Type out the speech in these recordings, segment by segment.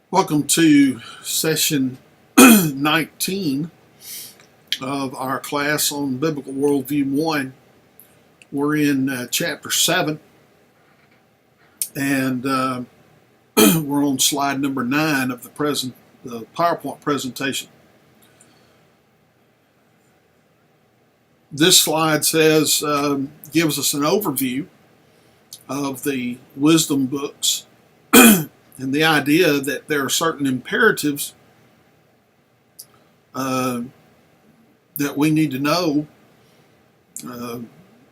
Welcome to session 19 of our class on Biblical Worldview 1. We're in chapter 7, and we're on slide number 9 of the PowerPoint presentation. This slide says, gives us an overview of the wisdom books and the idea that there are certain imperatives that we need to know,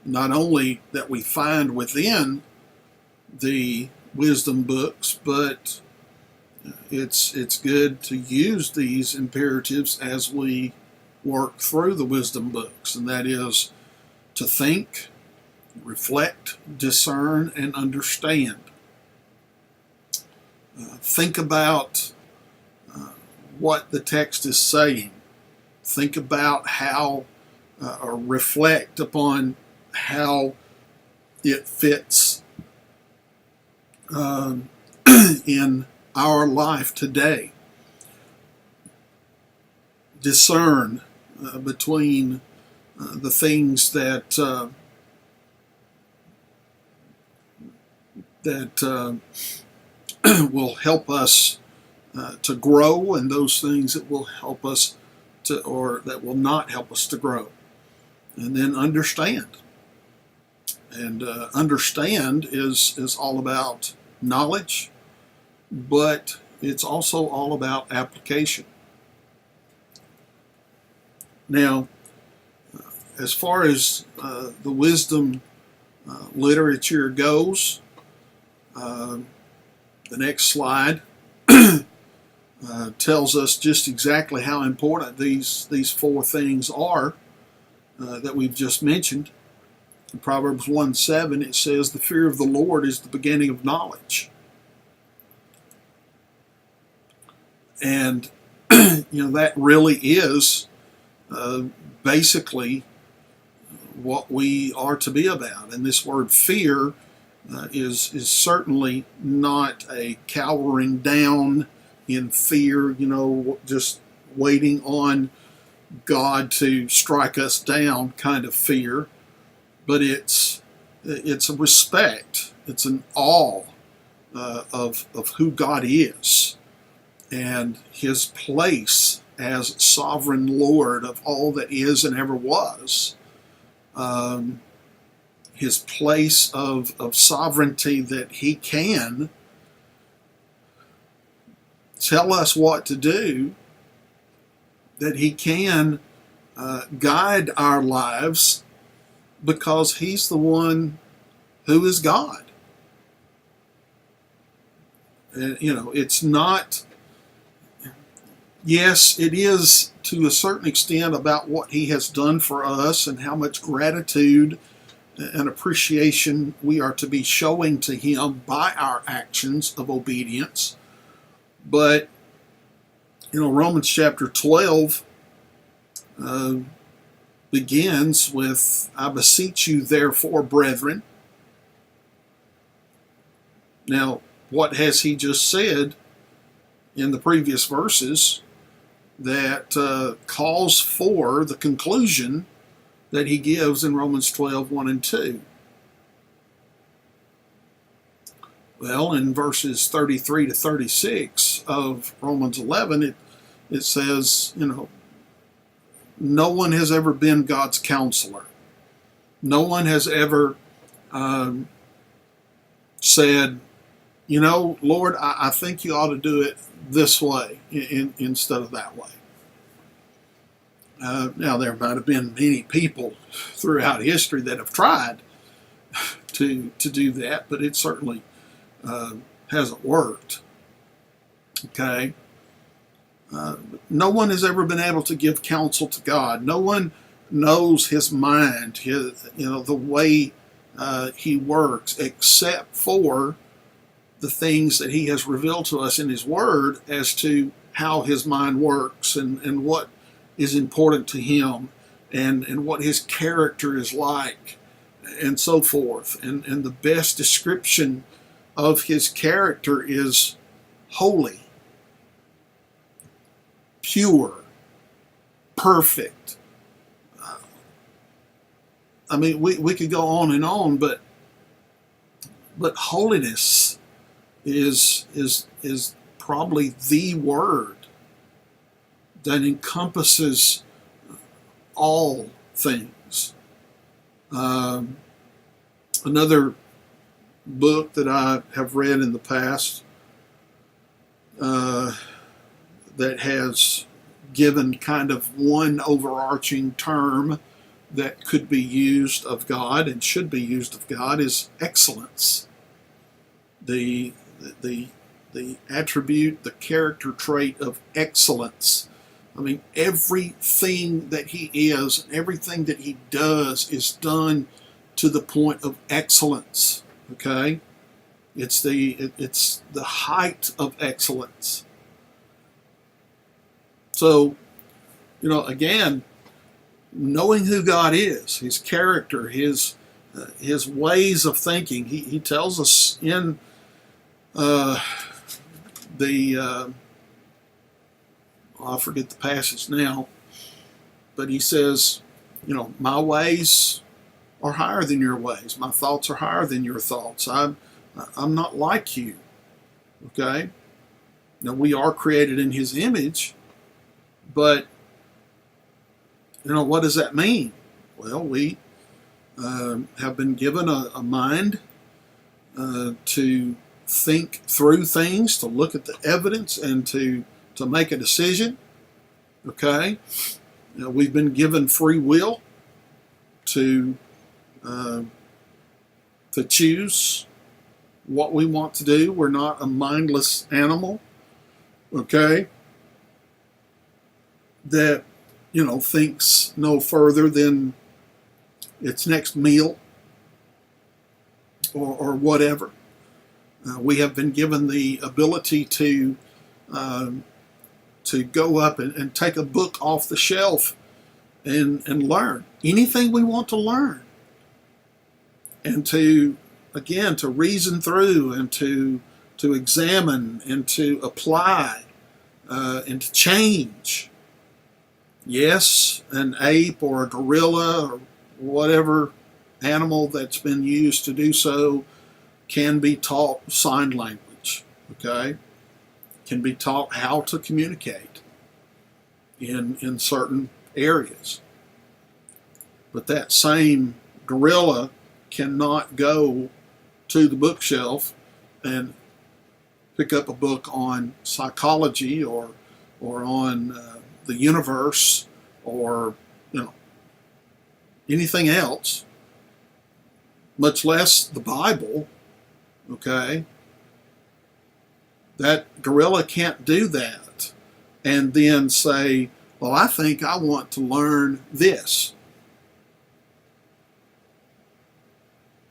not only that we find within the wisdom books, but it's good to use these imperatives as we work through the wisdom books, and that is to think, reflect, discern, and understand. Think about what the text is saying. Think about how, or reflect upon how it fits in our life today. Discern between the things that will help us to grow, and those things that will help us to, or that will not help us to grow. And then understand. And understand is all about knowledge, but it's also all about application. Now, as far as the wisdom literature goes, the next slide tells us just exactly how important these four things are that we've just mentioned. In Proverbs 1:7, it says, "The fear of the Lord is the beginning of knowledge." And that really is basically what we are to be about. And this word fear is certainly not a cowering down in fear, just waiting on God to strike us down kind of fear, but it's a respect, it's an awe of who God is and His place as sovereign Lord of all that is and ever was. His place of sovereignty, that He can tell us what to do, that He can guide our lives, because He's the one who is God. It's not, yes, it is to a certain extent about what He has done for us and how much gratitude and appreciation we are to be showing to Him by our actions of obedience. But Romans chapter 12 begins with, "I beseech you therefore, brethren." Now, what has he just said in the previous verses that calls for the conclusion that he gives in Romans 12:1 and 2? Well, in verses 33 to 36 of Romans 11, it says, no one has ever been God's counselor. No one has ever said, Lord, I think you ought to do it this way instead of that way. Now, there might have been many people throughout history that have tried to do that, but it certainly hasn't worked. Okay? No one has ever been able to give counsel to God. No one knows His mind, the way He works, except for the things that He has revealed to us in His Word as to how His mind works and what is important to Him and what His character is like and so forth. And the best description of His character is holy. pure, perfect. I mean, we could go on, but holiness is probably the word that encompasses all things. Another book that I have read in the past that has given kind of one overarching term that could be used of God and should be used of God is excellence. The attribute, the character trait of excellence. I mean, everything that he is, everything that he does is done to the point of excellence. Okay? It's the height of excellence. So, again, knowing who God is, his character, his ways of thinking. He tells us in I forget the passage now, but he says, my ways are higher than your ways. My thoughts are higher than your thoughts. I'm not like you. Okay? Now, we are created in his image, but, what does that mean? Well, we have been given a mind to think through things, to look at the evidence, and to make a decision. Okay? We've been given free will to choose what we want to do. We're not a mindless animal. Okay? That, thinks no further than its next meal or whatever. We have been given the ability to go up and take a book off the shelf and learn anything we want to learn, and to reason through, and to examine, and to apply, and to change. Yes, an ape or a gorilla or whatever animal that's been used to do so can be taught sign language, okay? Can be taught how to communicate in certain areas. But that same gorilla cannot go to the bookshelf and pick up a book on psychology or on the universe or anything else, much less the Bible. Okay, that gorilla can't do that and then say, well, I think I want to learn this.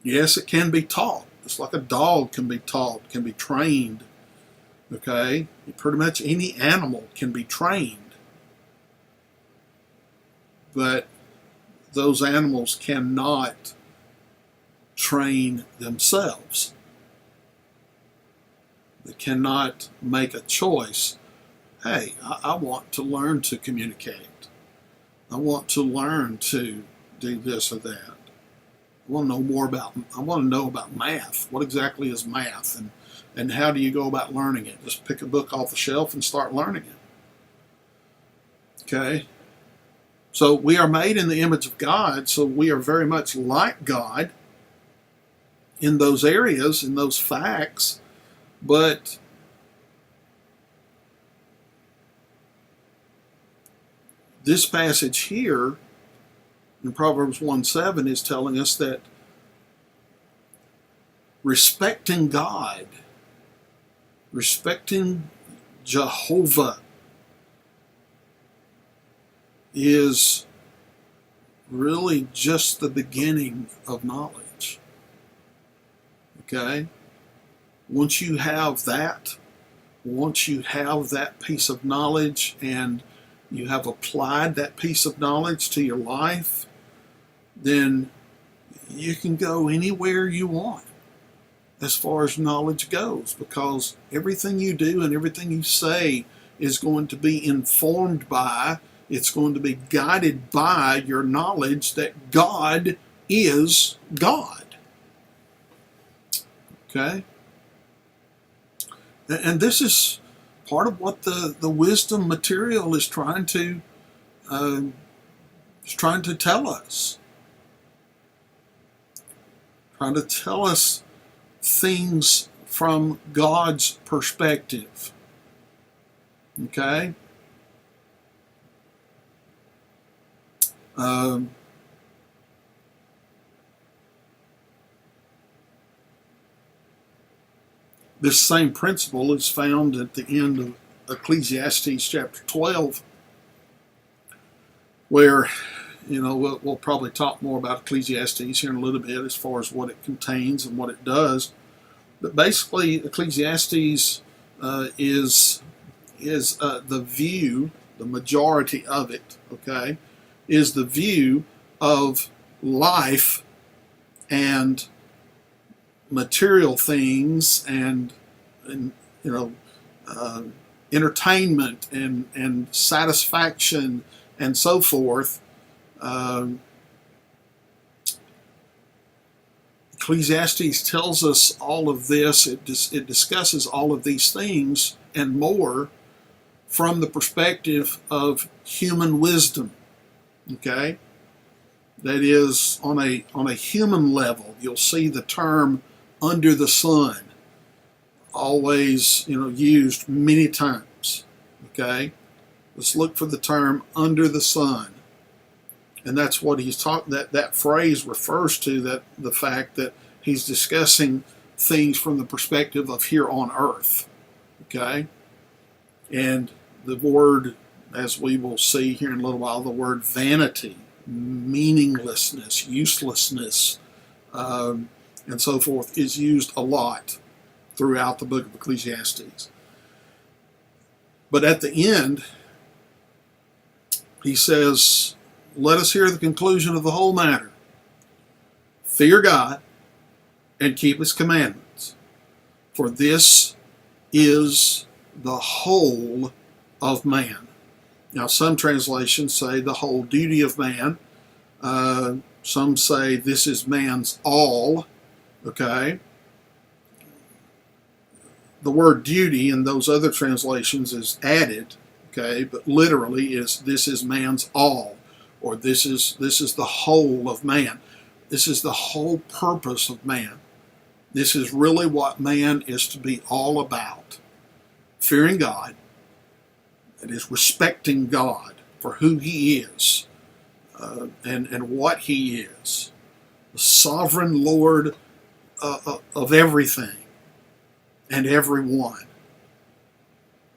Yes, it can be taught. It's like a dog can be taught, can be trained. Okay, pretty much any animal can be trained. But those animals cannot train themselves. They cannot make a choice. Hey, I want to learn to communicate. I want to learn to do this or that. I want to know about math. What exactly is math, and how do you go about learning it? Just pick a book off the shelf and start learning it. Okay? So we are made in the image of God, so we are very much like God in those areas, in those facts, but this passage here in Proverbs 1:7 is telling us that respecting God, respecting Jehovah, is really just the beginning of knowledge. Okay? Once you have that piece of knowledge and you have applied that piece of knowledge to your life, then you can go anywhere you want as far as knowledge goes, because everything you do and everything you say is going to be informed by, it's going to be guided by your knowledge that God is God. Okay? And this is part of what the wisdom material is trying to tell us. Trying to tell us things from God's perspective. Okay? This same principle is found at the end of Ecclesiastes chapter 12, where, we'll probably talk more about Ecclesiastes here in a little bit as far as what it contains and what it does. But basically, Ecclesiastes is the view, the majority of it, okay, is the view of life and material things and entertainment and satisfaction and so forth. Ecclesiastes tells us all of this. It discusses all of these things and more from the perspective of human wisdom. Okay, that is on a human level. You'll see the term "under the sun" always used many times. Okay, let's look for the term "under the sun." And that's what he's talking. That phrase refers to the fact that he's discussing things from the perspective of here on earth. Okay, and the word, as we will see here in a little while, the word vanity, meaninglessness, uselessness, and so forth, is used a lot throughout the book of Ecclesiastes. But at the end, he says, let us hear the conclusion of the whole matter. Fear God and keep His commandments, for this is the whole of man. Now, some translations say the whole duty of man. Some say this is man's all. Okay? The word duty in those other translations is added. Okay? But literally this is man's all. Or this is the whole of man. This is the whole purpose of man. This is really what man is to be all about. Fearing God, that is respecting God for who He is and what He is. The sovereign Lord of everything and everyone.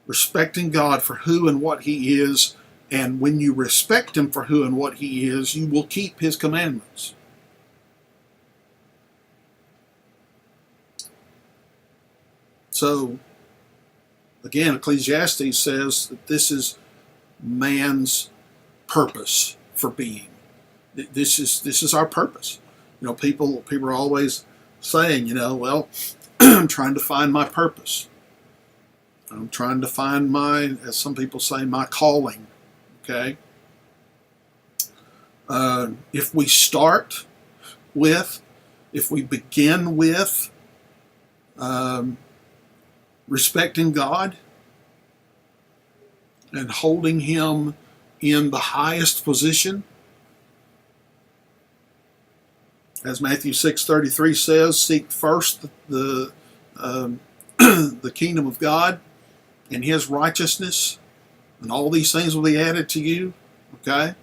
Respecting God for who and what He is. And when you respect Him for who and what He is, you will keep His commandments. So, again, Ecclesiastes says that this is man's purpose for being. This is our purpose. People are always saying, well, I'm trying to find my purpose. I'm trying to find as some people say, my calling. Okay. If we begin with respecting God and holding Him in the highest position, as Matthew 6:33 says, seek first the kingdom of God and His righteousness, and all these things will be added to you. Okay?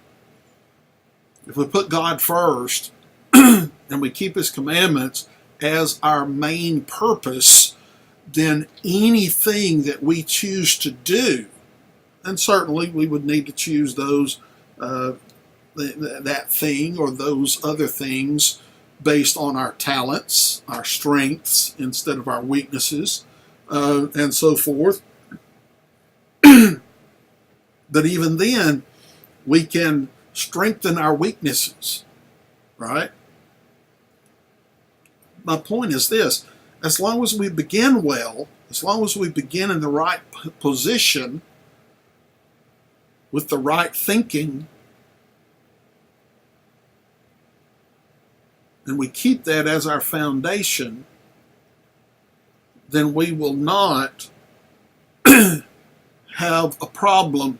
If we put God first and we keep His commandments as our main purpose, then anything that we choose to do, and certainly we would need to choose those that thing or those other things based on our talents, our strengths, instead of our weaknesses, and so forth. But even then, we can strengthen our weaknesses, right? My point is this: as long as we begin well, as long as we begin in the right position, with the right thinking, and we keep that as our foundation, then we will not have a problem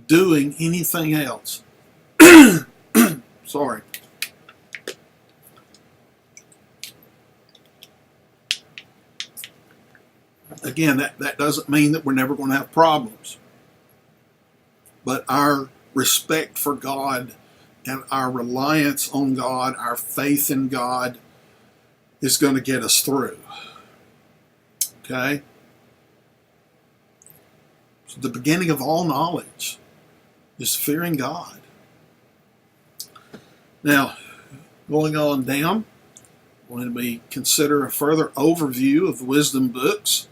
doing anything else. Sorry. Again, that doesn't mean that we're never going to have problems. But our respect for God and our reliance on God, our faith in God, is going to get us through. Okay? So the beginning of all knowledge is fearing God. Now, going on down, when we consider a further overview of the wisdom books,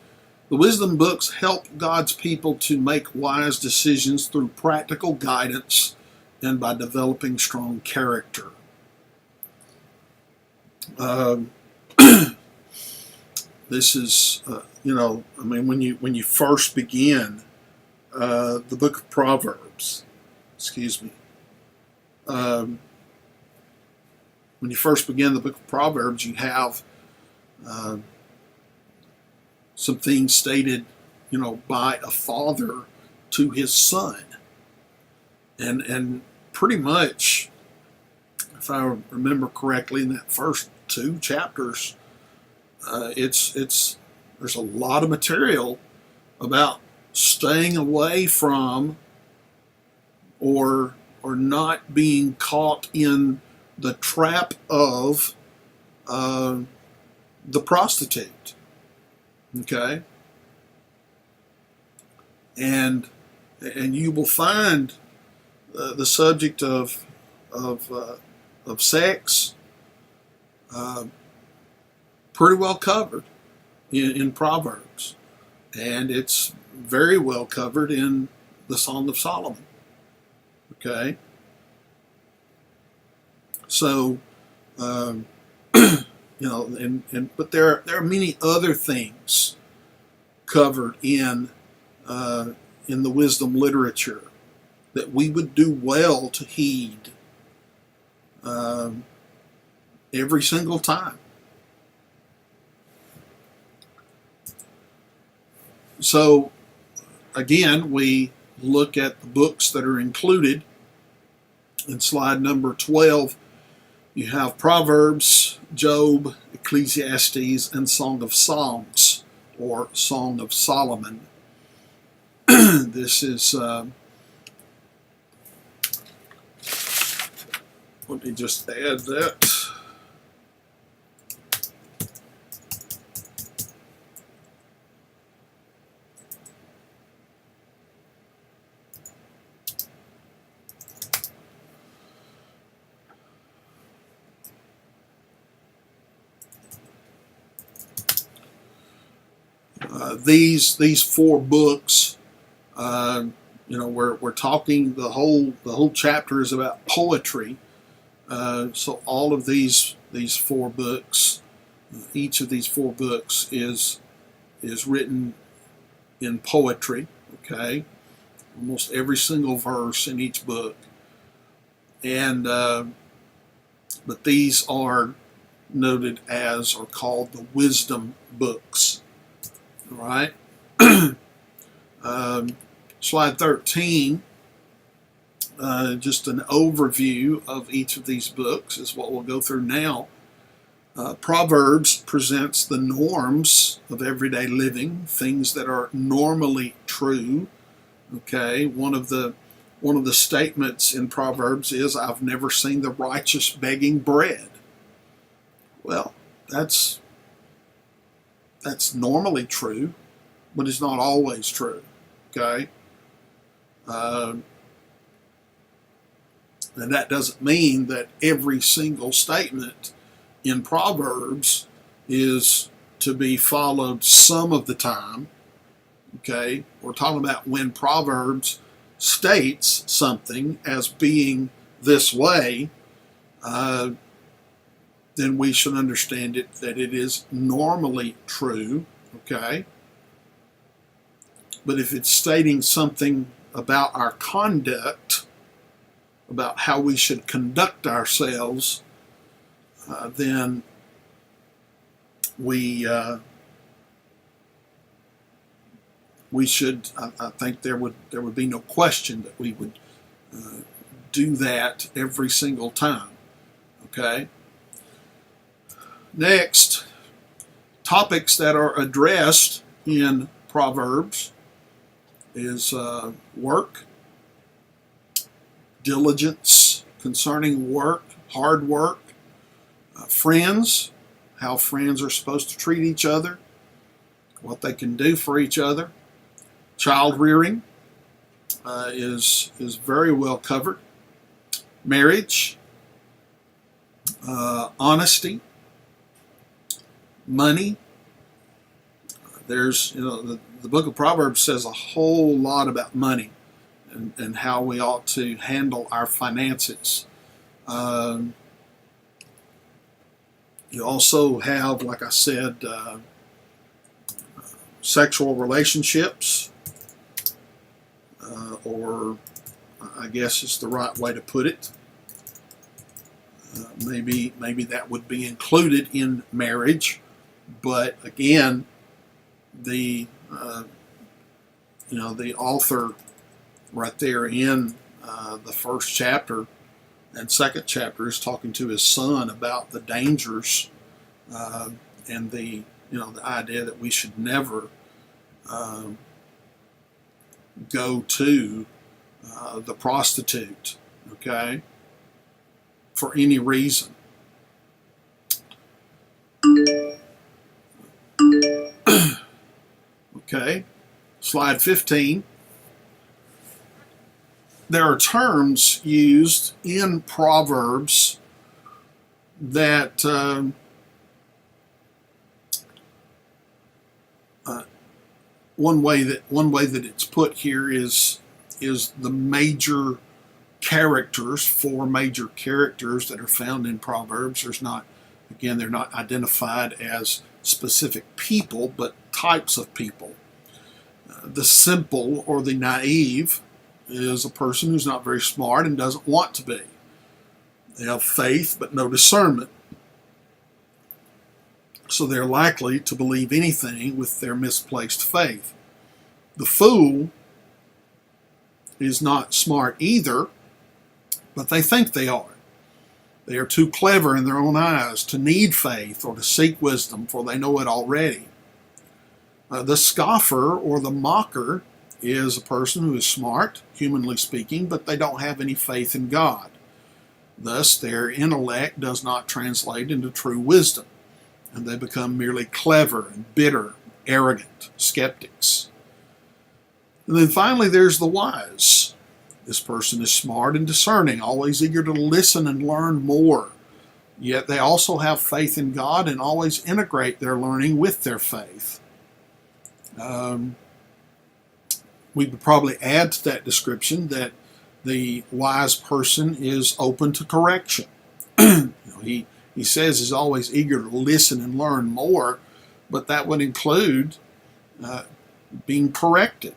the wisdom books help God's people to make wise decisions through practical guidance and by developing strong character. This is, when you first begin the book of Proverbs, when you first begin the book of Proverbs, you have some things stated, by a father to his son. And pretty much, if I remember correctly, in that first 2 chapters, there's a lot of material about staying away from or not being caught in the trap of the prostitute. Okay? And you will find the subject of sex pretty well covered in Proverbs, and it's very well covered in the Song of Solomon. Okay, so but there are many other things covered in the wisdom literature that we would do well to heed every single time. So, again, we look at the books that are included. In slide number 12, you have Proverbs, Job, Ecclesiastes, and Song of Songs, or Song of Solomon. This is, let me just add that. These 4 books, we're talking, the whole chapter is about poetry. So all of these 4 books, each of these 4 books is written in poetry. Okay, almost every single verse in each book, and but these are noted as, or called, the wisdom books. All right. Slide 13, just an overview of each of these books is what we'll go through now. Proverbs presents the norms of everyday living, things that are normally true. Okay, one of the statements in Proverbs is, "I've never seen the righteous begging bread." Well, that's normally true, but it's not always true. Okay, and that doesn't mean that every single statement in Proverbs is to be followed some of the time. Okay, we're talking about when Proverbs states something as being this way, then we should understand it that it is normally true. Okay, but if it's stating something about our conduct, about how we should conduct ourselves, then we should. I think there would be no question that we would do that every single time. Okay. Next, topics that are addressed in Proverbs is work, diligence concerning work, hard work, friends, how friends are supposed to treat each other, what they can do for each other. Child rearing is very well covered. Marriage, honesty, money. There's, the book of Proverbs says a whole lot about money and how we ought to handle our finances. You also have, like I said, sexual relationships, or I guess is the right way to put it. Maybe that would be included in marriage, but again, the author right there in the first chapter and second chapter is talking to his son about the dangers and the idea that we should never go to the prostitute, okay, for any reason. Okay, slide 15. There are terms used in Proverbs that one way that it's put here is the major characters, 4 major characters that are found in Proverbs. They're not identified as specific people, but types of people. The simple or the naive is a person who's not very smart and doesn't want to be. They have faith but no discernment. So they're likely to believe anything with their misplaced faith. The fool is not smart either, but they think they are. They are too clever in their own eyes to need faith or to seek wisdom, for they know it already. The scoffer or the mocker is a person who is smart, humanly speaking, but they don't have any faith in God. Thus, their intellect does not translate into true wisdom, and they become merely clever and bitter, arrogant skeptics. And then finally, there's the wise. This person is smart and discerning, always eager to listen and learn more. Yet they also have faith in God and always integrate their learning with their faith. We would probably add to that description that the wise person is open to correction. He says he's always eager to listen and learn more, but that would include being corrected,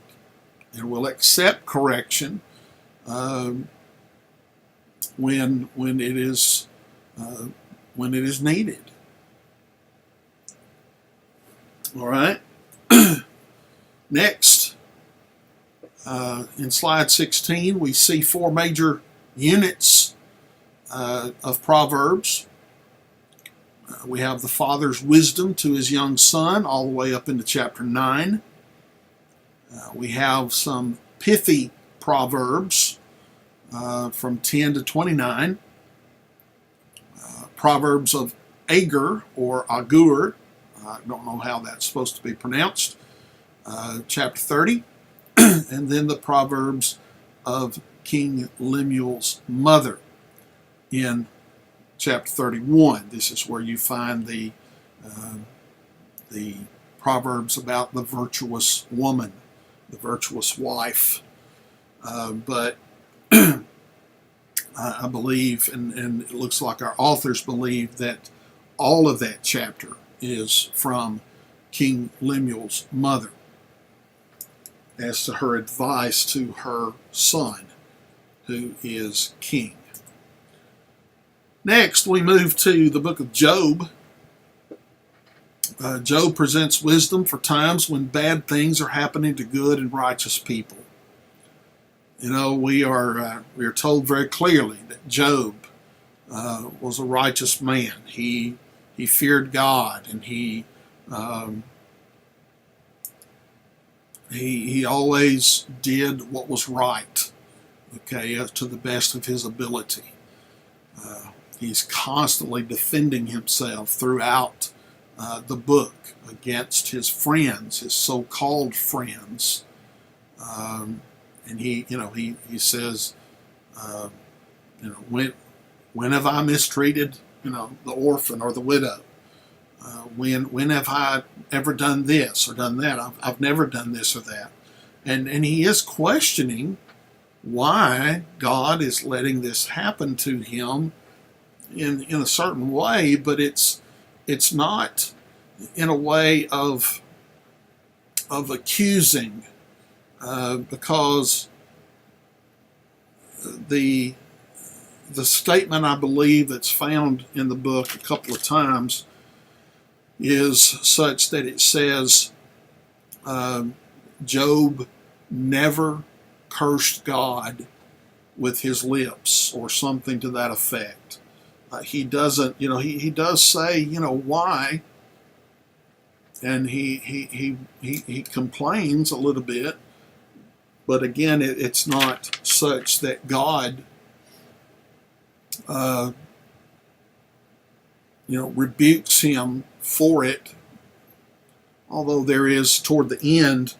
and will accept correction when it is needed. All right. Next, in slide 16, we see 4 major units of Proverbs. We have the father's wisdom to his young son, all the way up into chapter 9. We have some pithy proverbs from 10 to 29. Proverbs of Agur or Agur, I don't know how that's supposed to be pronounced, chapter 30. And then the Proverbs of King Lemuel's mother in chapter 31. This is where you find the Proverbs about the virtuous woman, the virtuous wife. But I believe, and it looks like our authors believe, that all of that chapter is from King Lemuel's mother. as to her advice to her son, who is king. Next, we move to the book of Job. Job presents wisdom for times when bad things are happening to good and righteous people. You know, we are told very clearly that Job was a righteous man. He feared God, and he always did what was right, okay, to the best of his ability. He's constantly defending himself throughout the book against his friends, his so-called friends. And he says, when have I mistreated, the orphan or the widow? When have I ever done this or done that? I've never done this or that. And he is questioning why God is letting this happen to him in a certain way, but it's not in a way of accusing, because the statement, I believe, that's found in the book a couple of times is such that it says Job never cursed God with his lips, or something to that effect. He doesn't, he does say, why, and he complains a little bit, but again, it's not such that God rebukes him for it, although there is toward the end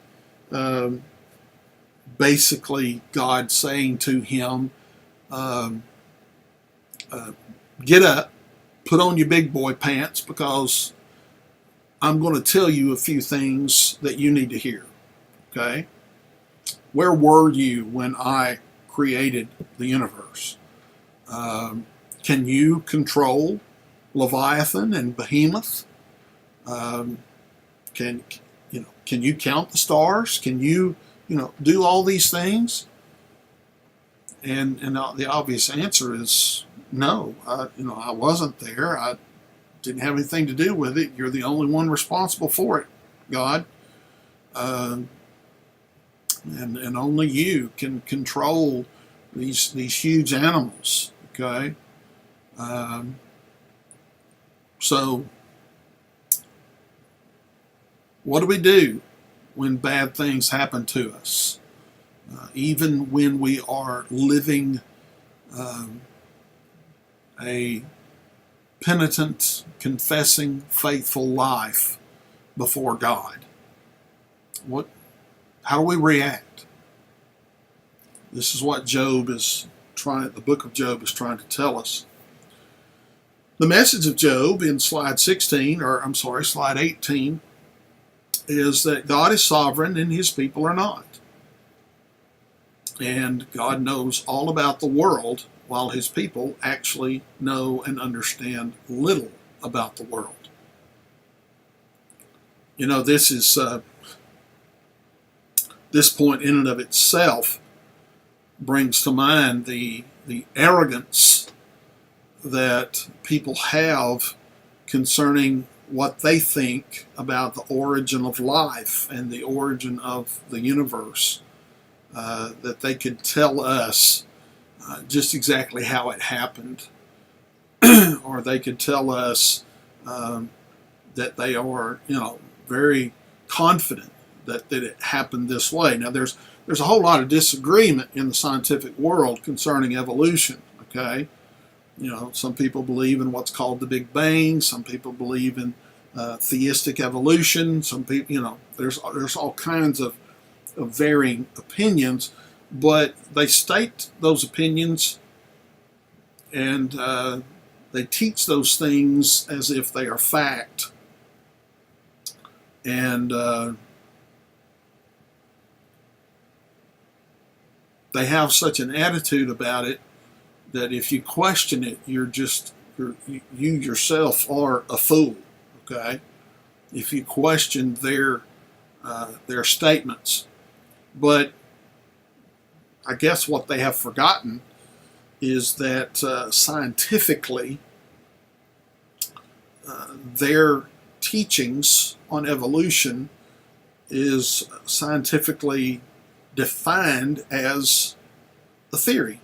basically God saying to him, get up, put on your big boy pants, because I'm going to tell you a few things that you need to hear. Okay? Where were you when I created the universe? Can you control Leviathan and Behemoth? Can you count the stars? Can you do all these things? And the obvious answer is no. I wasn't there. I didn't have anything to do with it. You're the only one responsible for it, God. And only you can control these huge animals. Okay. So what do we do when bad things happen to us? Even when we are living a penitent, confessing, faithful life before God. How do we react? This is what the book of Job is trying to tell us. The message of Job in slide 18, is that God is sovereign and his people are not. And God knows all about the world, while his people actually know and understand little about the world. This point in and of itself brings to mind the arrogance that people have concerning what they think about the origin of life and the origin of the universe, that they could tell us just exactly how it happened, or they could tell us that they are, very confident that it happened this way. Now, there's a whole lot of disagreement in the scientific world concerning evolution. Okay, some people believe in what's called the Big Bang. Some people believe in theistic evolution. Some people, there's all kinds of varying opinions, but they state those opinions and they teach those things as if they are fact. And they have such an attitude about it that if you question it, you yourself are a fool. Okay, if you question their statements, But I guess what they have forgotten is that scientifically, their teachings on evolution is scientifically defined as a theory.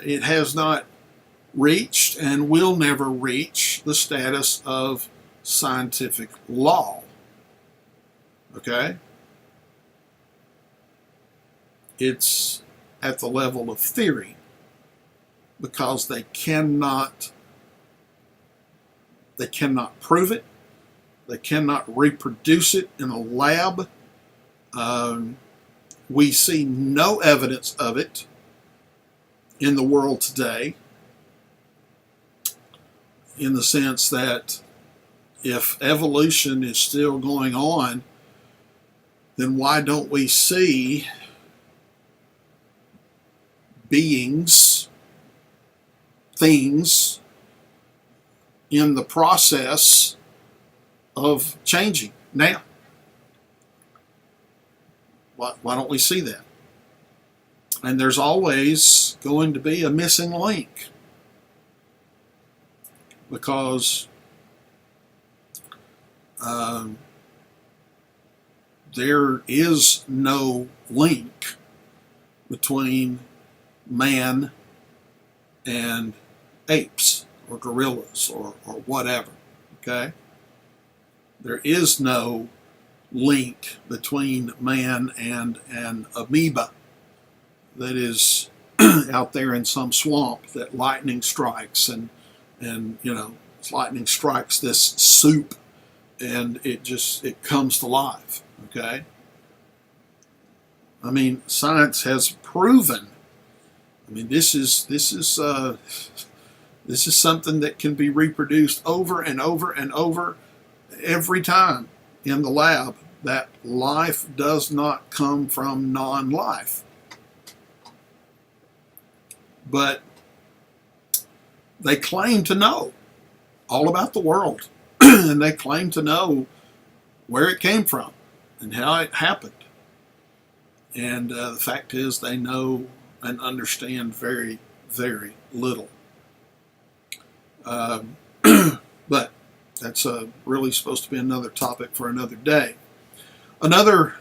It has not reached and will never reach the status of scientific law. Okay? It's at the level of theory because they cannot prove it. They cannot reproduce it in a lab. We see no evidence of it in the world today, in the sense that if evolution is still going on, then why don't we see beings, things, in the process of changing now? Why don't we see that? And there's always going to be a missing link, because there is no link between man and apes or gorillas or whatever. Okay? There is no link between man and an amoeba that is out there in some swamp that lightning strikes, and lightning strikes this soup and it comes to life. Okay? I mean, science has proven. I mean, this is something that can be reproduced over and over and over every time in the lab, that life does not come from non-life. But they claim to know all about the world, and they claim to know where it came from and how it happened. And the fact is, they know and understand very, very little. But that's really supposed to be another topic for another day. Another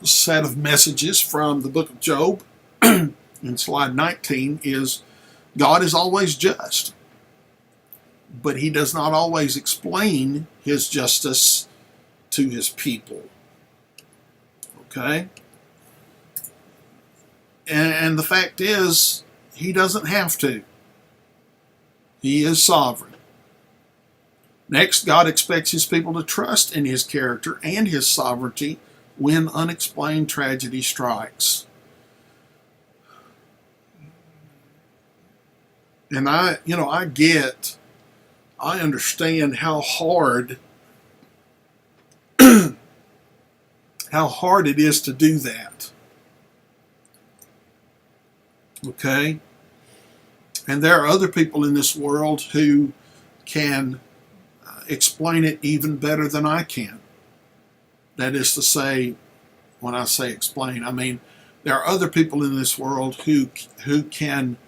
set of messages from the book of Job in slide 19 is God is always just, but he does not always explain his justice to his people. Okay? And the fact is, he doesn't have to. He is sovereign. Next, God expects his people to trust in his character and his sovereignty when unexplained tragedy strikes. And I understand how hard it is to do that. Okay? And there are other people in this world who can explain it even better than I can. That is to say, when I say explain, I mean there are other people in this world who can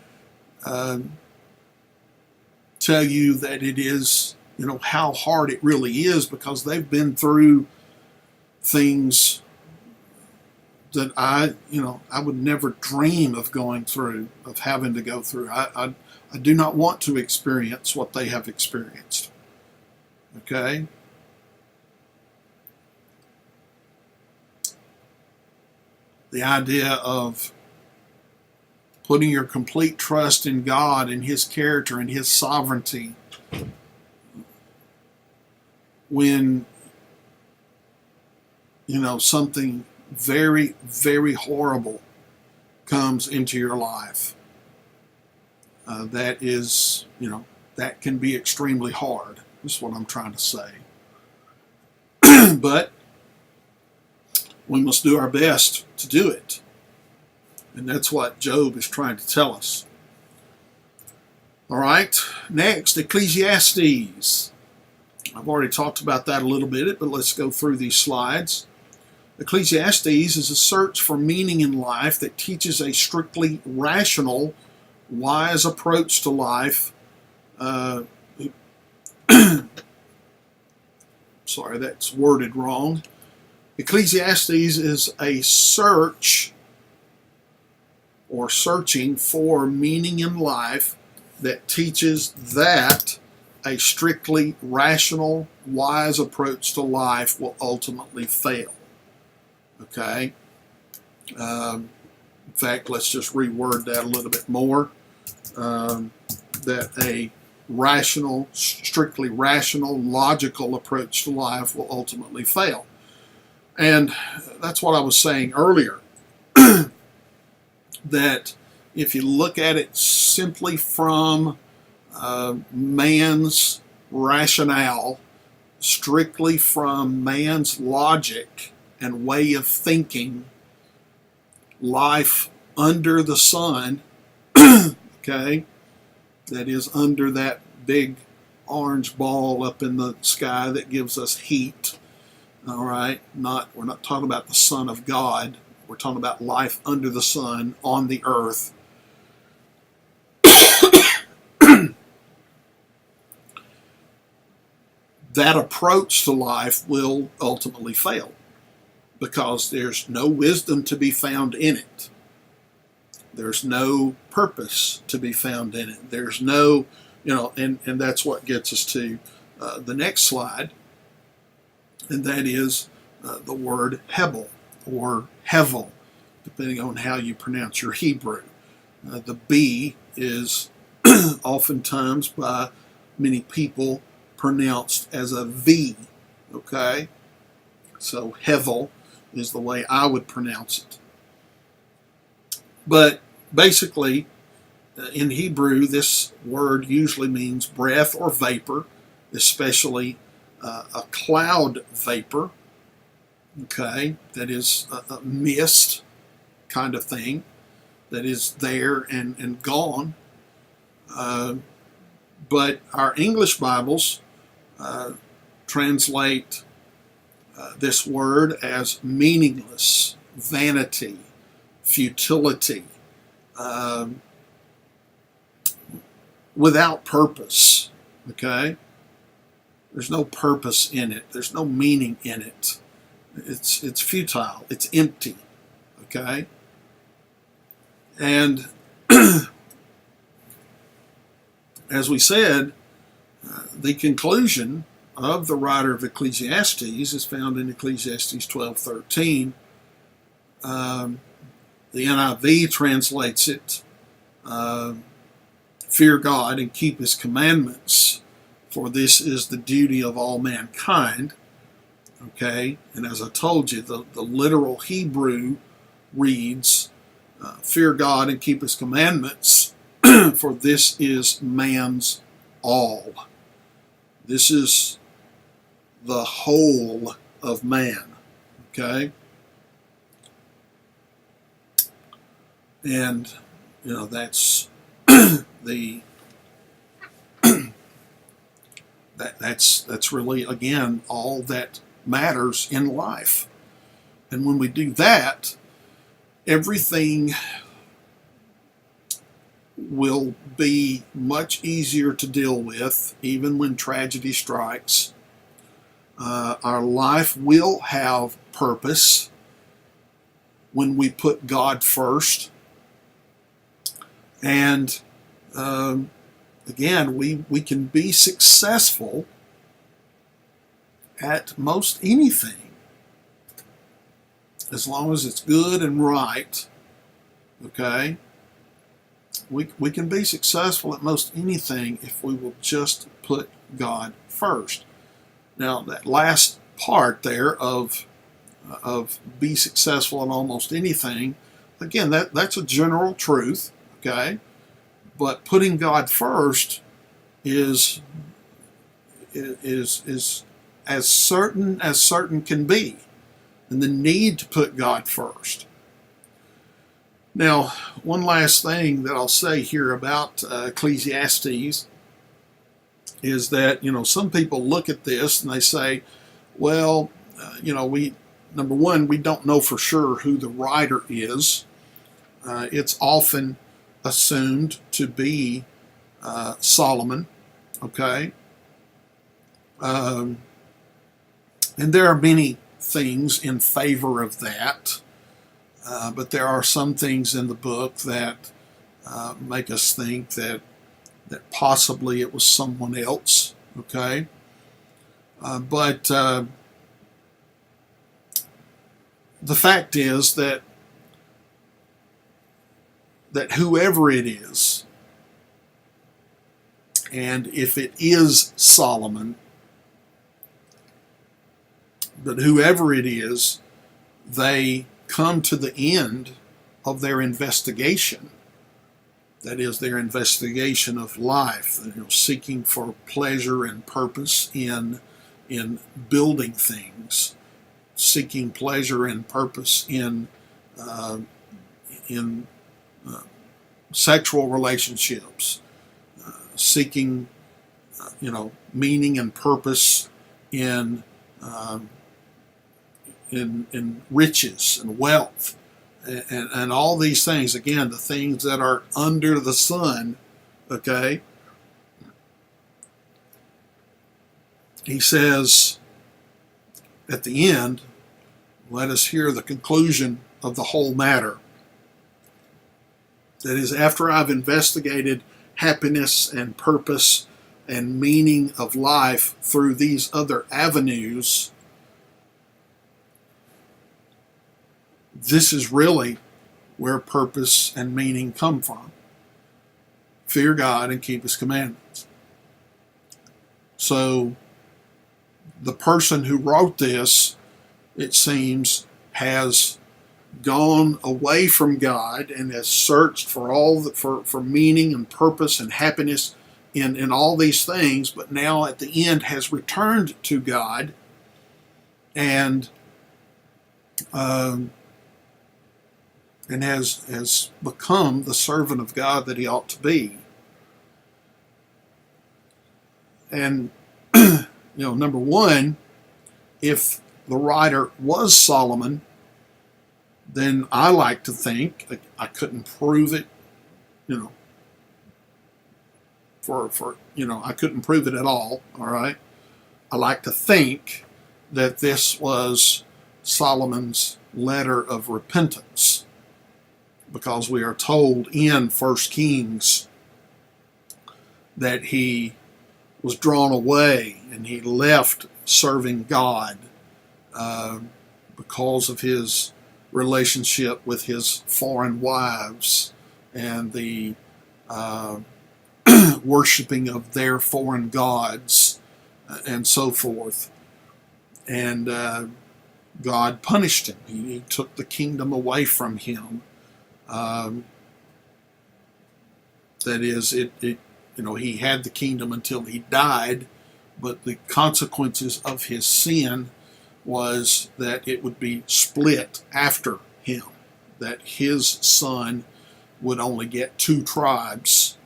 tell you that it is, how hard it really is, because they've been through things that I would never dream of going through, of having to go through. I do not want to experience what they have experienced. Okay? The idea of putting your complete trust in God and his character and his sovereignty when something very, very horrible comes into your life. That is, that can be extremely hard, is what I'm trying to say. But we must do our best to do it. And that's what Job is trying to tell us. All right, next, Ecclesiastes. I've already talked about that a little bit, but let's go through these slides. Ecclesiastes is a search for meaning in life that teaches a strictly rational, wise approach to life. Sorry, that's worded wrong. Ecclesiastes is a search or searching for meaning in life that teaches that a strictly rational, wise approach to life will ultimately fail. Okay? In fact, let's just reword that a little bit more. That a rational, strictly rational, logical approach to life will ultimately fail. And that's what I was saying earlier. That if you look at it simply from man's rationale, strictly from man's logic and way of thinking, life under the sun, okay, that is under that big orange ball up in the sky that gives us heat, all right, we're not talking about the Son of God. We're talking about life under the sun on the earth. That approach to life will ultimately fail because there's no wisdom to be found in it. There's no purpose to be found in it. There's no, and that's what gets us to the next slide, and that is the word Hebel or Hevel, depending on how you pronounce your Hebrew. The B is oftentimes by many people pronounced as a V, okay? So Hevel is the way I would pronounce it. But basically, in Hebrew, this word usually means breath or vapor, especially a cloud vapor, okay, that is a mist kind of thing that is there and gone. But our English Bibles translate this word as meaningless, vanity, futility, without purpose, okay? There's no purpose in it. There's no meaning in it. It's futile. It's empty, okay? And as we said, the conclusion of the writer of Ecclesiastes is found in Ecclesiastes 12:13. The NIV translates it, fear God and keep his commandments, for this is the duty of all mankind. Okay, and as I told you, the literal Hebrew reads, fear God and keep his commandments, for this is man's all. This is the whole of man. Okay? And, that's that's really, again, all that matters in life. And when we do that, everything will be much easier to deal with, even when tragedy strikes. Our life will have purpose when we put God first. And again, we can be successful at most anything as long as it's good and right. Okay? We can be successful at most anything if we will just put God first. Now, that last part there of be successful in almost anything, again, that's a general truth, okay? But putting God first is as certain can be, and the need to put God first. Now, one last thing that I'll say here about Ecclesiastes is that, some people look at this and they say, well, number one, we don't know for sure who the writer is. It's often assumed to be Solomon, okay? And there are many things in favor of that, but there are some things in the book that make us think that possibly it was someone else, okay? But the fact is that whoever it is, and if it is Solomon, but whoever it is, they come to the end of their investigation. That is, their investigation of life, seeking for pleasure and purpose in building things, seeking pleasure and purpose in sexual relationships, seeking meaning and purpose in riches and wealth, and all these things. Again, the things that are under the sun. Okay, he says at the end, let us hear the conclusion of the whole matter. That is, after I've investigated happiness and purpose and meaning of life through these other avenues, this is really where purpose and meaning come from. Fear God and keep His commandments. So the person who wrote this, it seems, has gone away from God and has searched for for meaning and purpose and happiness in all these things, but now at the end has returned to God and has become the servant of God that he ought to be. And number one, if the writer was Solomon, then I like to think, I couldn't prove it, I couldn't prove it at all right? I like to think that this was Solomon's letter of repentance, because we are told in 1 Kings that he was drawn away and he left serving God because of his relationship with his foreign wives and the worshiping of their foreign gods and so forth. And God punished him. He took the kingdom away from him. That is, he had the kingdom until he died, but the consequences of his sin was that it would be split after him, that his son would only get 2 tribes,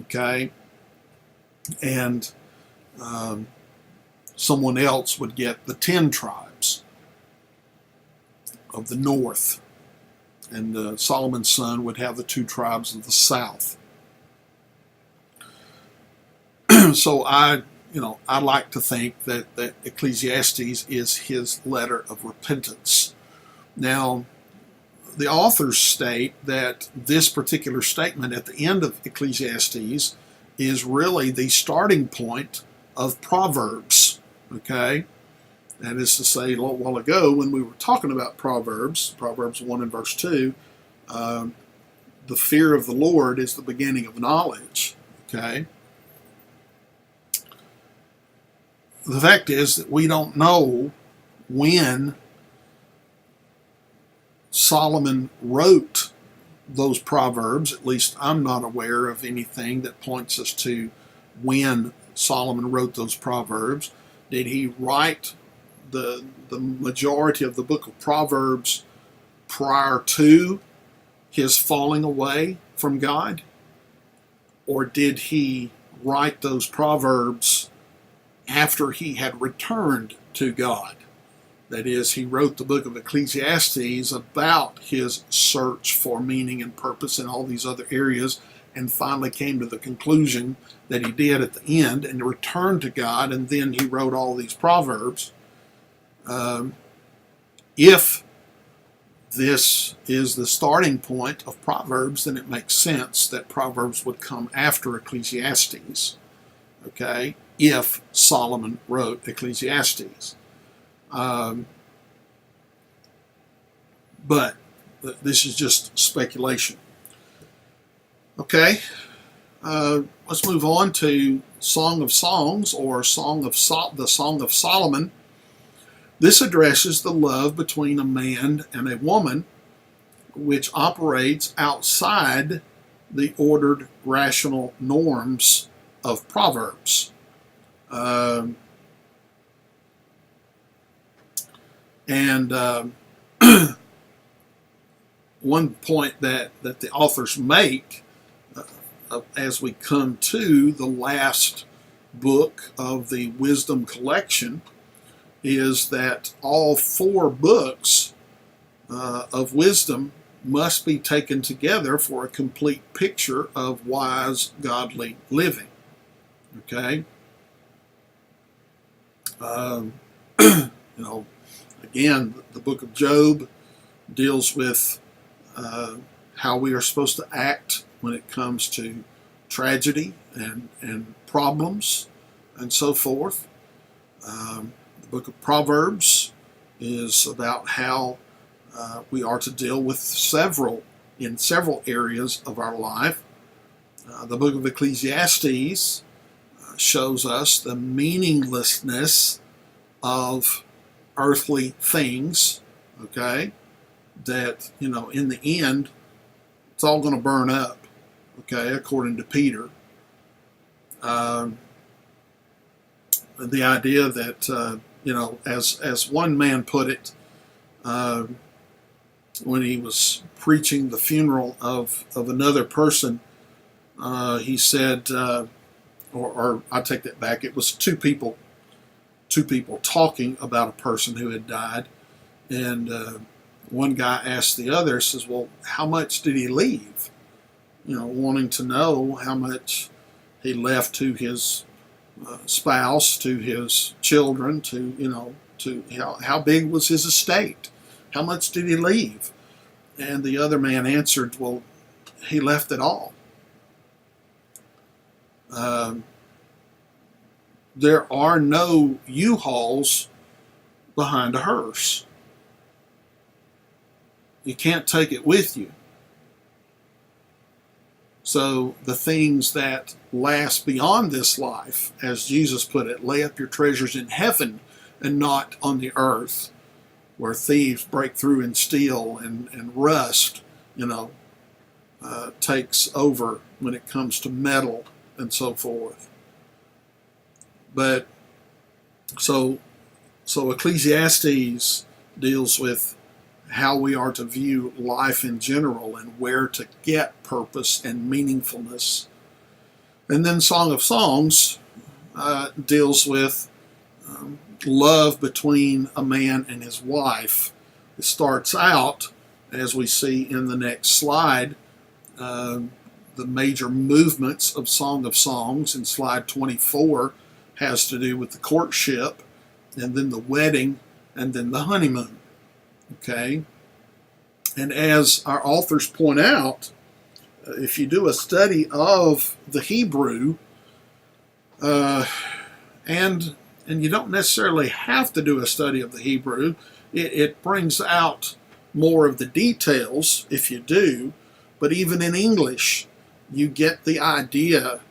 okay, and someone else would get the 10 tribes of the north, and Solomon's son would have the 2 tribes of the south. So I like to think that Ecclesiastes is his letter of repentance. Now, the authors state that this particular statement at the end of Ecclesiastes is really the starting point of Proverbs, okay? That is to say, a little while ago when we were talking about Proverbs 1 and verse 2, the fear of the Lord is the beginning of knowledge, okay? The fact is that we don't know when Solomon wrote those Proverbs. At least I'm not aware of anything that points us to when Solomon wrote those Proverbs. Did he write the majority of the book of Proverbs prior to his falling away from God? Or did he write those Proverbs after he had returned to God? That is, he wrote the book of Ecclesiastes about his search for meaning and purpose in all these other areas, and finally came to the conclusion that he did at the end, and returned to God, and then he wrote all these Proverbs. If this is the starting point of Proverbs, then it makes sense that Proverbs would come after Ecclesiastes, okay, if Solomon wrote Ecclesiastes. But this is just speculation. Okay, let's move on to Song of Songs, or the Song of Solomon. This addresses the love between a man and a woman, which operates outside the ordered rational norms of Proverbs. One point that the authors make as we come to the last book of the wisdom collection is that all 4 books of wisdom must be taken together for a complete picture of wise, godly living. Okay? Again, the book of Job deals with how we are supposed to act when it comes to tragedy and problems and so forth. The book of Proverbs is about how we are to deal with several areas of our life. The book of Ecclesiastes shows us the meaninglessness of earthly things, okay, that, in the end, it's all going to burn up, okay, according to Peter. The idea that, as one man put it, when he was preaching the funeral of another person, he said, or I take that back, it was two people talking about a person who had died, and one guy asked the other, says, well, how much did he leave? Wanting to know how much he left to his spouse, to his children, to how big was his estate? How much did he leave? And the other man answered, well, he left it all. There are no U-Hauls behind a hearse. You can't take it with you. So the things that last beyond this life, as Jesus put it, lay up your treasures in heaven and not on the earth, where thieves break through and steal, and rust, takes over when it comes to metal and so forth. But so Ecclesiastes deals with how we are to view life in general and where to get purpose and meaningfulness. And then Song of Songs deals with love between a man and his wife. It starts out, as we see in the next slide, the major movements of Song of Songs in slide 24 has to do with the courtship, and then the wedding, and then the honeymoon. Okay? And as our authors point out, if you do a study of the Hebrew, and you don't necessarily have to do a study of the Hebrew, it brings out more of the details if you do, but even in English, you get the idea.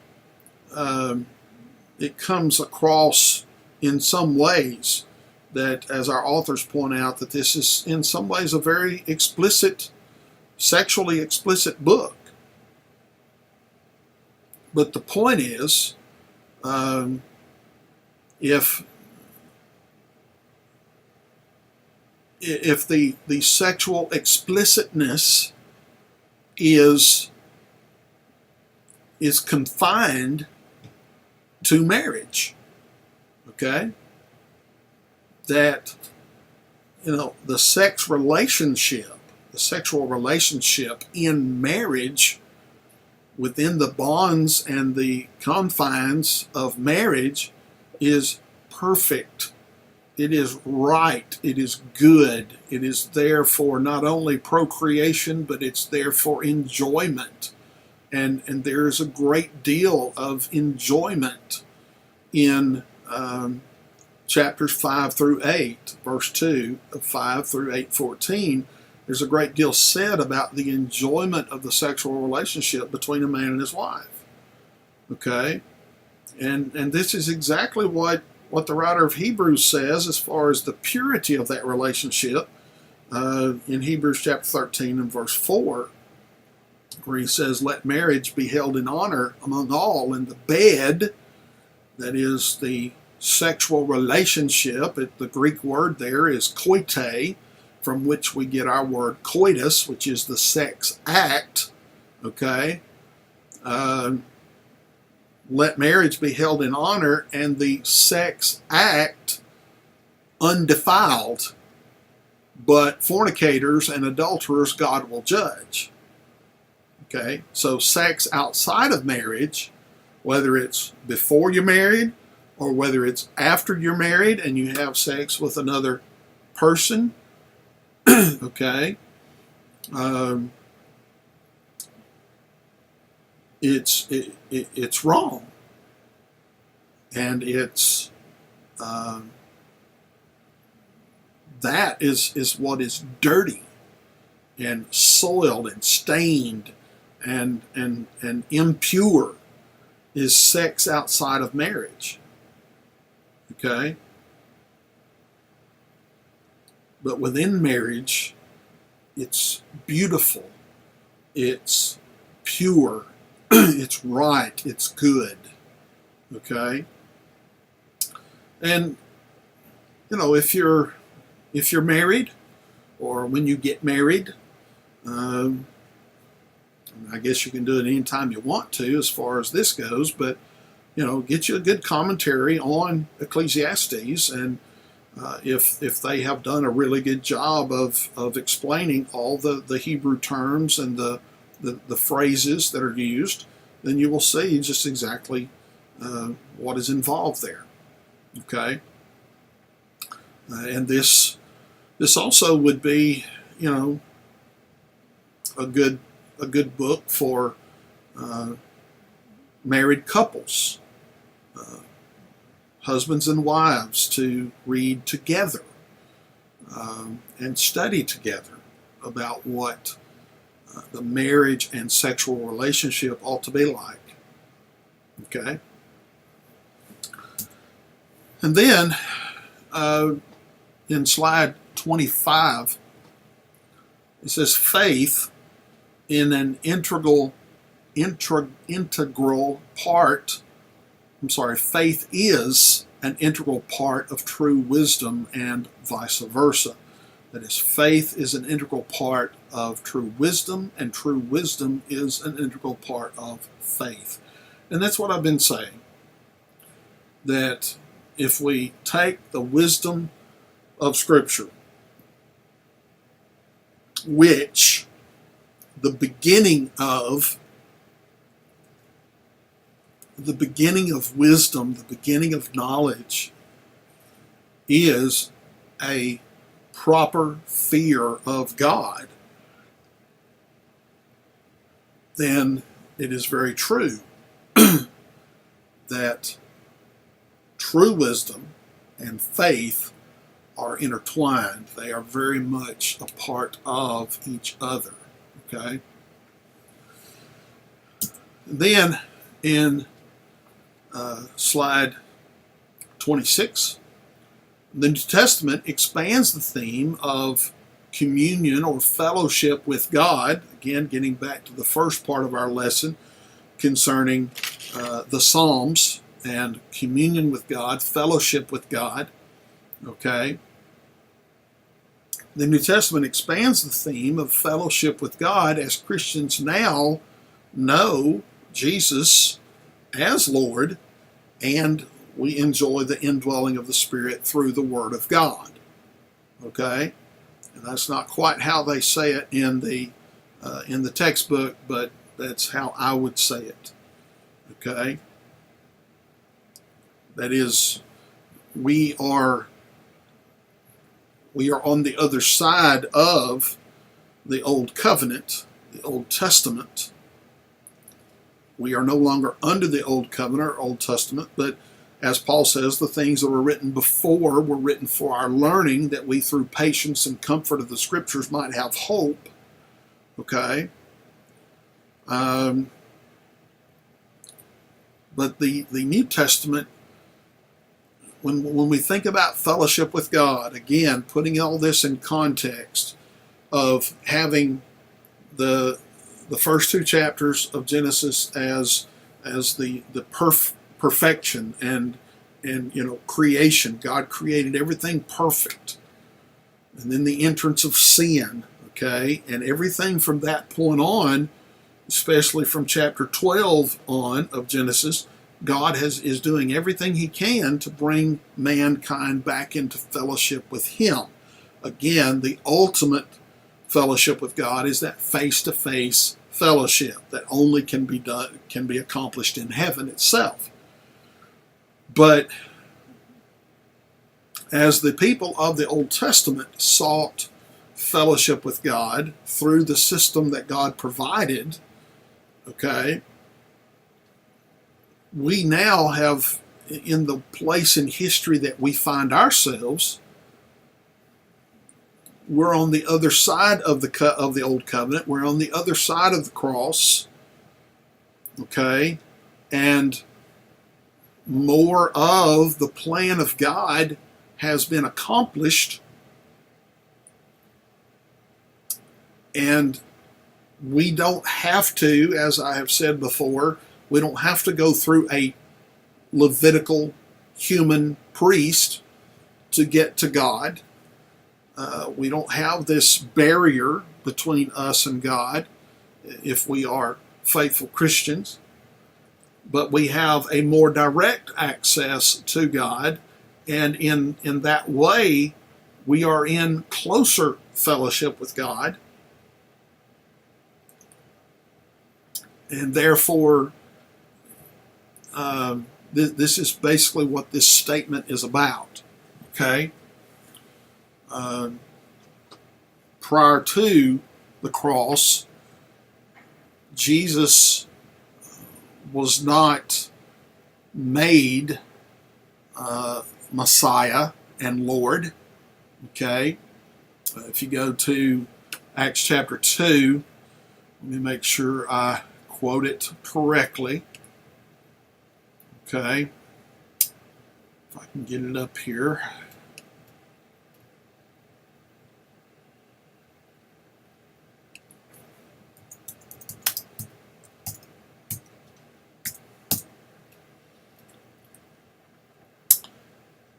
It comes across in some ways that, as our authors point out, that this is in some ways a very explicit, sexually explicit book. But the point is, if the sexual explicitness is confined to marriage, okay, that the sexual relationship in marriage, within the bonds and the confines of marriage, is perfect. It is right. It is good. It is there for not only procreation, but it's there for enjoyment. And there is a great deal of enjoyment in chapters 5 through 8, verse 2 of 5 through 8:14. There's a great deal said about the enjoyment of the sexual relationship between a man and his wife. Okay? And this is exactly what the writer of Hebrews says as far as the purity of that relationship in Hebrews chapter 13 and verse 4, where he says, "Let marriage be held in honor among all, and the bed," that is the sexual relationship. The Greek word there is koite, from which we get our word coitus, which is the sex act. Okay? Let marriage be held in honor, and the sex act undefiled, but fornicators and adulterers God will judge. Okay? So sex outside of marriage, whether it's before you're married or whether it's after you're married and you have sex with another person, okay, it's wrong, and it's that is what is dirty and soiled and stained and impure, is sex outside of marriage. Okay? But within marriage, it's beautiful, it's pure, it's right, it's good. Okay? And if you're married, or when you get married, I guess you can do it anytime you want to as far as this goes, but get you a good commentary on Ecclesiastes, and if they have done a really good job of explaining all the Hebrew terms and the phrases that are used, then you will see just exactly what is involved there. Okay? And this also would be, a good book for married couples, husbands and wives, to read together and study together about what the marriage and sexual relationship ought to be like. Okay? And then in slide 25, it says faith in an integral part. Faith is an integral part of true wisdom, and vice versa. That is, faith is an integral part of true wisdom, and true wisdom is an integral part of faith. And that's what I've been saying, that if we take the wisdom of Scripture, which the beginning of wisdom, the beginning of knowledge, is a proper fear of God, then it is very true that true wisdom and faith are intertwined. They are very much a part of each other. Okay? Then in slide 26, the New Testament expands the theme of communion or fellowship with God, again getting back to the first part of our lesson concerning the Psalms and communion with God, fellowship with God. Okay? The New Testament expands the theme of fellowship with God as Christians now know Jesus as Lord, and we enjoy the indwelling of the Spirit through the Word of God. Okay, and that's not quite how they say it in the textbook, but that's how I would say it. Okay, that is, we are on the other side of the Old Covenant, the Old Testament. We are no longer under the Old Covenant or Old Testament, but as Paul says, the things that were written before were written for our learning, that we through patience and comfort of the Scriptures might have hope. Okay? But the New Testament, when we think about fellowship with God, again, putting all this in context of having the first two chapters of Genesis as the perfection and creation. God created everything perfect, and then the entrance of sin. Okay, and everything from that point on, especially from chapter 12 on of Genesis, God is doing everything He can to bring mankind back into fellowship with Him. Again, the ultimate fellowship with God is that face-to-face fellowship that only can be accomplished in heaven itself. But as the people of the Old Testament sought fellowship with God through the system that God provided, okay, we now have, in the place in history that we find ourselves, we're on the other side of the Old Covenant. We're on the other side of the cross, okay, and more of the plan of God has been accomplished, and we don't have to, as I have said before, we don't have to go through a Levitical human priest to get to God. We don't have this barrier between us and God if we are faithful Christians, but we have a more direct access to God, and in that way we are in closer fellowship with God, and therefore this is basically what this statement is about. Okay? Prior to the cross, Jesus was not made Messiah and Lord. Okay? If you go to Acts chapter 2, let me make sure I quote it correctly. Okay? If I can get it up here.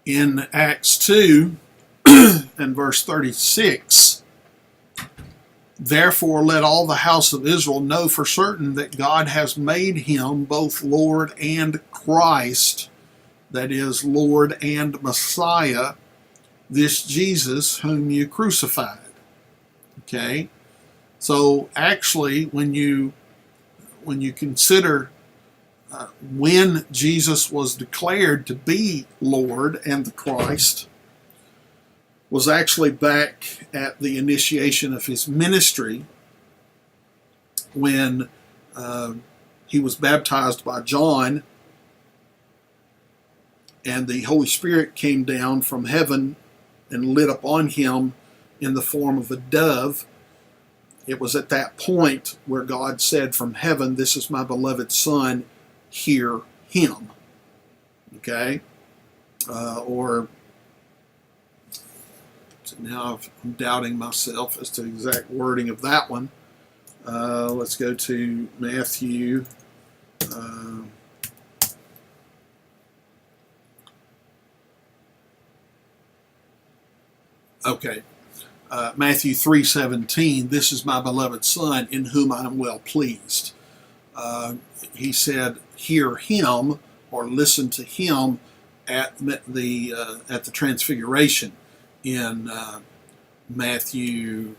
In Acts 2 and verse 36, therefore let all the house of Israel know for certain that God has made him both Lord and Christ, that is, Lord and Messiah, this Jesus whom you crucified. Okay? So actually, when you consider when Jesus was declared to be Lord and the Christ, was actually back at the initiation of his ministry, when he was baptized by John and the Holy Spirit came down from heaven and lit upon him in the form of a dove. It was at that point where God said from heaven, "This is my beloved Son, hear him." Okay? So now I'm doubting myself as to the exact wording of that one. Let's go to Matthew. Matthew 3:17, "This is my beloved Son, in whom I am well pleased." He said, "Hear him," or listen to him, at the Transfiguration in Matthew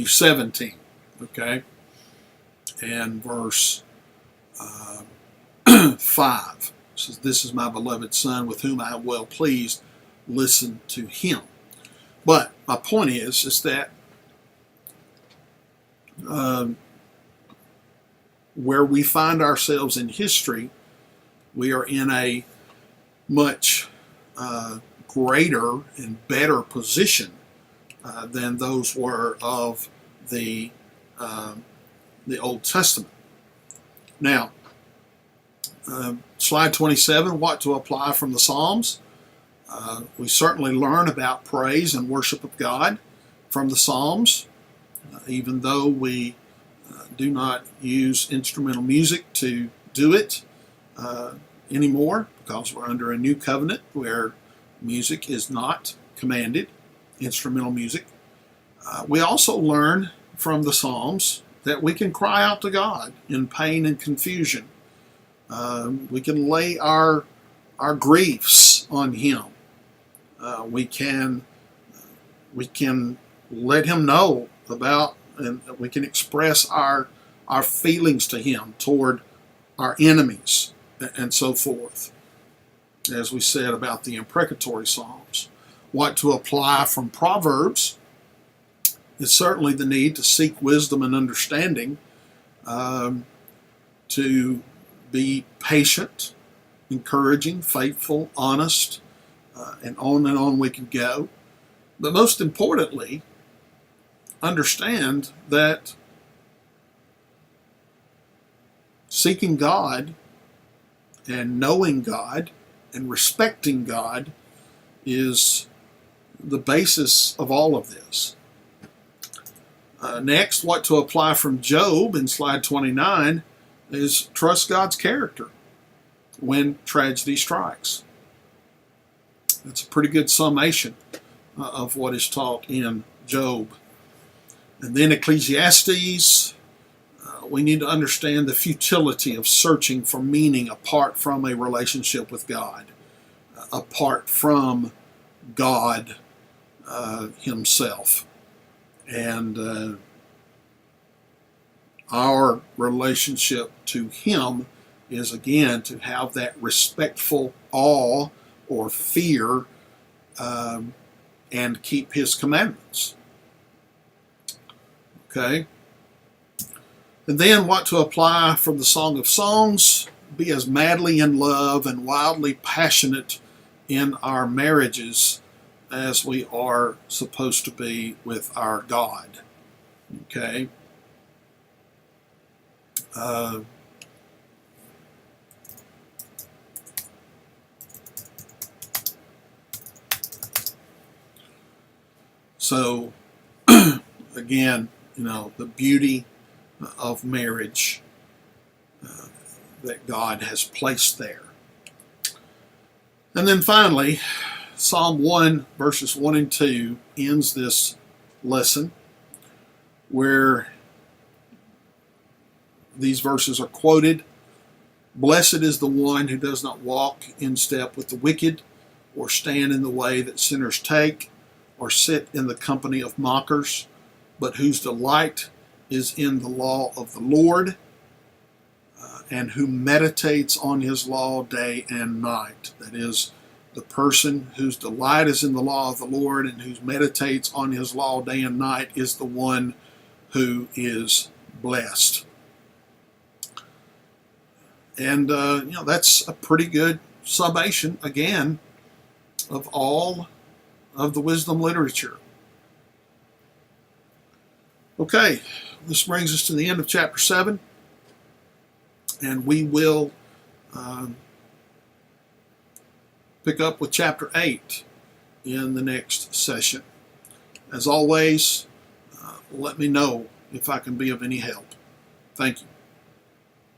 17, okay, and verse 5. It says, "This is my beloved Son, with whom I am well pleased. Listen to him." But my point is that where we find ourselves in history, we are in a much greater and better position than those were of the Old Testament. Now, slide 27, what to apply from the Psalms. We certainly learn about praise and worship of God from the Psalms, even though we do not use instrumental music to do it anymore, because we're under a new covenant where music is not commanded, instrumental music. We also learn from the Psalms that we can cry out to God in pain and confusion. We can lay our griefs on Him. We can let Him know about, and we can express our feelings to Him toward our enemies and so forth. As we said about the imprecatory Psalms. What to apply from Proverbs is certainly the need to seek wisdom and understanding, to be patient, encouraging, faithful, honest, and on we can go. But most importantly, understand that seeking God and knowing God and respecting God is the basis of all of this. Next, what to apply from Job in slide 29 is trust God's character when tragedy strikes. That's a pretty good summation of what is taught in Job. And then Ecclesiastes, we need to understand the futility of searching for meaning apart from a relationship with God, apart from God Himself. And our relationship to Him is, again, to have that respectful awe or fear and keep His commandments. Okay? And then what to apply from the Song of Songs: be as madly in love and wildly passionate in our marriages as we are supposed to be with our God. Okay? So, again, the beauty of marriage that God has placed there. And then finally, Psalm 1, verses 1 and 2 ends this lesson, where these verses are quoted. "Blessed is the one who does not walk in step with the wicked, or stand in the way that sinners take, or sit in the company of mockers, but whose delight is in the law of the Lord, and who meditates on His law day and night." That is, the person whose delight is in the law of the Lord and who meditates on His law day and night is the one who is blessed. And, that's a pretty good summation, again, of all of the wisdom literature. Okay, this brings us to the end of chapter 7, and we will pick up with chapter 8 in the next session. As always, let me know if I can be of any help. Thank you.